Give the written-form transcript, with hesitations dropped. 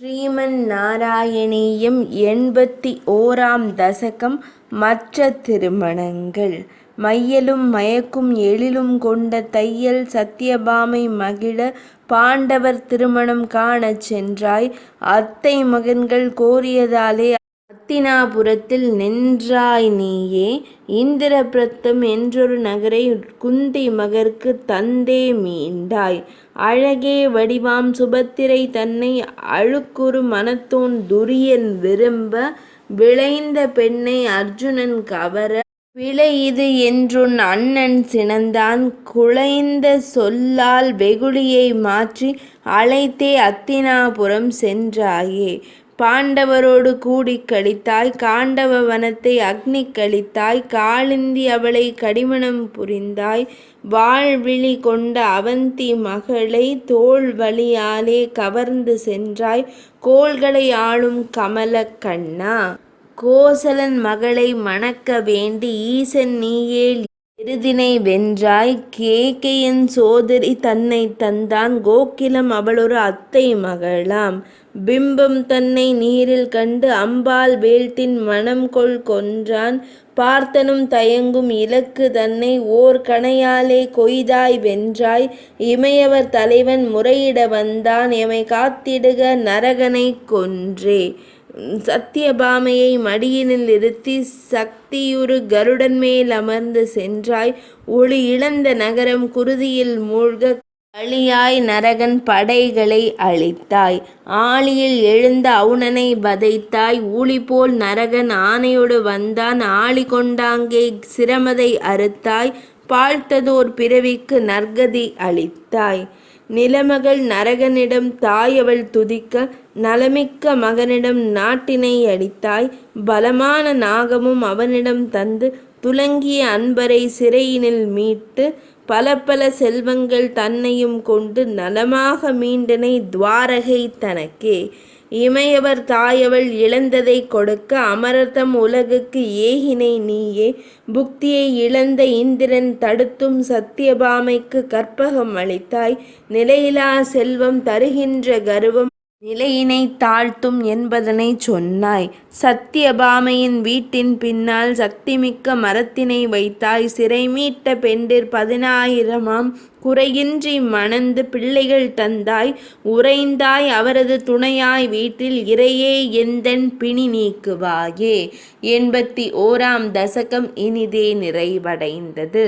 ஸ்ரீமன் நாராயணீயம் 81ஆம் தசகம். மற்ற திருமணங்கள். மையலும் மயக்கும் எழிலும் கொண்ட தையல் சத்யபாமை மகிழ பாண்டவர் திருமணம் காணச் சென்றாய். அத்தை மகன்கள் கோரியதாலே அத்தினாபுரத்தில் நின்றாய் நீயே. இந்திரபிரத்தம் என்றொரு நகரை குந்தி மகற்கு தந்தே மீண்டாய். அழகே வடிவாம் சுபத்திரை தன்னை அழுக்குறு மனத்தோன் துரியன் விரும்ப விளைந்த பெண்ணை அர்ஜுனன் கவர விளையிது என்றுன் அண்ணன் சினந்தான். குழைந்த சொல்லால் வெகுளியை மாற்றி அழைத்தே அத்தினாபுரம் சென்றாயே. பாண்டவரோடு கூடிக் கழித்தாய். காண்டவ வனத்தை அக்னி கழித்தாய். காளிந்தி அவளை கடிமணம் புரிந்தாய். வாழ்விழி கொண்ட அவந்தி மகளை தோள் வழியாலே கவர்ந்து சென்றாய். கோள்களை ஆளும் கமல கண்ணா, கோசலன் மகளை மணக்க வேண்டி ஈசன் நீயே எருதினை வென்றாய். கேகயன் சோதரி தன்னை தந்தான். கோகிலம் அவளொரு அத்தை மகளாம். பிம்பம் தன்னை நீரில் கண்டு அம்பால் வேள்த்தின் மணம்கொள் கொன்றான். பார்த்தனும் தயங்கும் இலக்கு தன்னை ஓர் கணையாலே கொய்தாய் வென்றாய். இமையவர் தலைவன் முறையிட வந்தான். எமை காத்திடுக நரகனை கொன்றே. சத்யபாமையை மடியினில் இருத்தி சக்தியுறு கருடன் மேல் அமர்ந்து சென்றாய். ஒளி இழந்த நகரம் குருதியில் மூழ்க களியாய் நரகன் படைகளை அழித்தாய். ஆழியில் எழுந்த அவுணனை வதைத்தாய். ஊழிபோல் நரகன் ஆனையொடு வந்தான். ஆழி கொண்டாங்கே சிரமதை அறுத்தாய். பாழ்த்ததோர் பிறவிக்கு நற்கதி அளித்தாய். நிலமகள் நரகனிடம் தாயவள் துதிக்க நலமிக்க மகனிடம் நாட்டினை அளித்தாய். பலமான நாகமும் அவனிடம் தந்து துலங்கிய அன்பரை சிறையினில் மீட்டு பல பல செல்வங்கள் தன்னையும் கொண்டு நலமாக மீண்டனை துவாரகை தனக்கே. இமையவர் தாயவள் இழந்ததை கொடுக்க அமரர்தம் உலகுக்கு ஏகினை நீயே. புக்தியை இழந்த இந்திரன் தடுத்தும் சத்யபாமைக்கு கற்பகம் அளித்தாய். நிலையிலா செல்வம் தருகின்ற கர்வம் நிலையினை தாழ்த்தும் என்பதனை சொன்னாய். சத்யபாமையின் வீட்டின் பின்னால் சக்திமிக்க மரத்தினை வைத்தாய். சிறை மீட்ட பெண்டிர் 10,000ஆம் குறையின்றி மணந்து பிள்ளைகள் தந்தாய். உறைந்தாய் அவரது துணையாய் வீட்டில் இறையே எந்தன் பிணி நீக்குவாயே. 81ஆம் தசகம் இனிதே நிறைவடைந்தது.